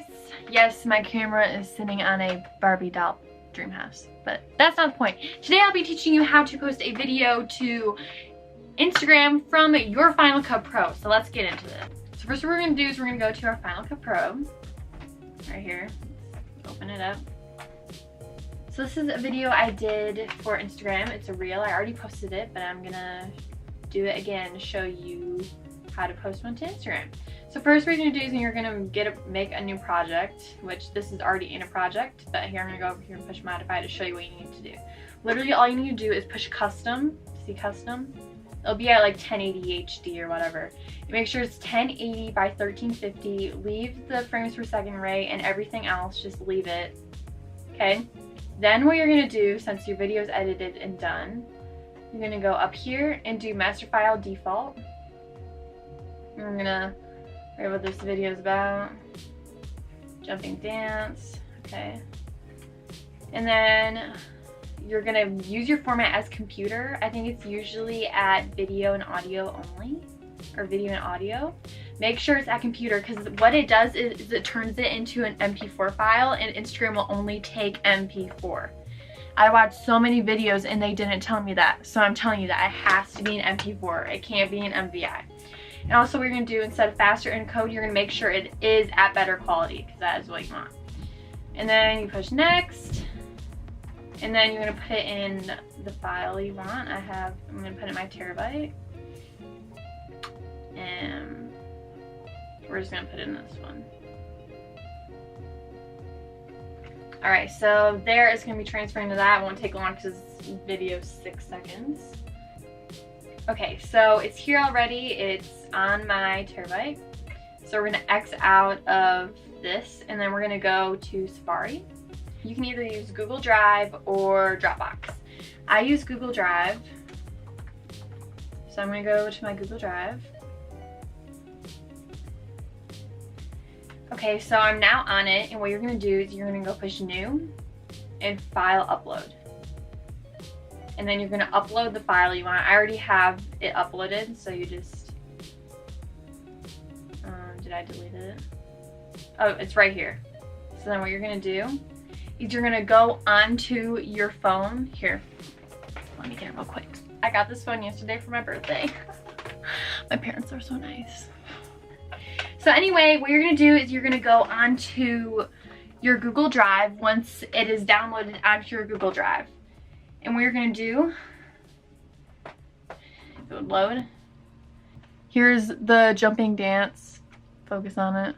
guys, yes, my camera is sitting on a Barbie doll dream house, but that's not the point. Today I'll be teaching you how to post a video to Instagram from your Final Cut Pro. So let's get into it. So first what we're gonna do is we're gonna go to our Final Cut Pro, right here. Open it up. So this is a video I did for Instagram. It's a reel. I already posted it, but I'm gonna do it again to show you how to post one to Instagram. So first what you're gonna do is you're gonna make a new project, which this is already in a project, but here I'm gonna go over here and push modify to show you what you need to do. Literally all you need to do is push custom. See custom? It'll be at like 1080 HD or whatever. You make sure it's 1080 by 1350. Leave the frames per second array and everything else, just leave it. Okay? Then what you're gonna do, since your video is edited and done, you're gonna go up here and do master file default. I'm gonna write what this video is about. Jumping dance, okay. And then you're gonna use your format as computer. I think it's usually at video and audio only, or video and audio. Make sure it's at computer, because what it does is it turns it into an MP4 file, and Instagram will only take MP4. I watched so many videos and they didn't tell me that, so I'm telling you that it has to be an MP4. It can't be an MVI. And also what you're gonna do, instead of faster encode, you're gonna make sure it is at better quality, because that is what you want. And then you push next, and then you're gonna put in the file you want. I'm gonna put in my terabyte, and we're just gonna put in this one. All right, so there is gonna be transferring to that. It won't take long because this video is 6 seconds. Okay, so it's here already. It's on my terabyte. So we're gonna X out of this, and then we're gonna go to Safari. You can either use Google Drive or Dropbox. I use Google Drive. So I'm gonna go to my Google Drive. Okay, so I'm now on it, and what you're gonna do is you're gonna go push new and file upload. And then you're gonna upload the file you want. I already have it uploaded, so you just, did I delete it? Oh, it's right here. So then what you're gonna do is you're gonna go onto your phone. Here, let me get it real quick. I got this phone yesterday for my birthday. My parents are so nice. So anyway, what you're gonna do is you're gonna go onto your Google Drive once it is downloaded onto your Google Drive. And what you're gonna do, if it would load, here's the jumping dance. Focus on it.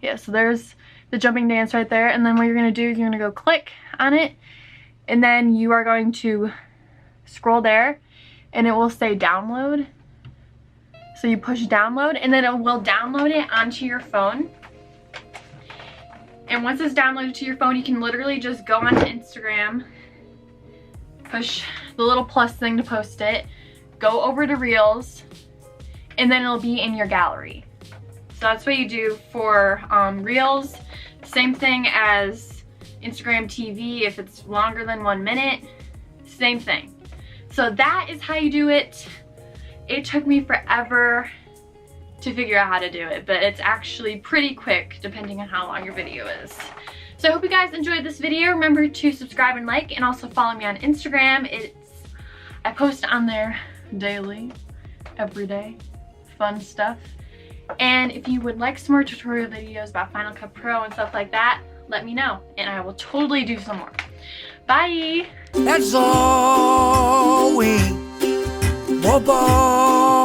Yeah, so there's the jumping dance right there. And then what you're gonna do is you're gonna go click on it, and then you are going to scroll there, and it will say download. So you push download, and then it will download it onto your phone. And once it's downloaded to your phone, you can literally just go onto Instagram, push the little plus thing to post it, go over to Reels, and then it'll be in your gallery. So that's what you do for Reels. Same thing as Instagram TV. If it's longer than 1 minute, same thing. So that is how you do it. It took me forever to figure out how to do it, but it's actually pretty quick depending on how long your video is. So I hope you guys enjoyed this video. Remember to subscribe and like, and also follow me on Instagram. I post on there daily, every day, fun stuff. And if you would like some more tutorial videos about Final Cut Pro and stuff like that, let me know, and I will totally do some more. Bye! That's all we, boy.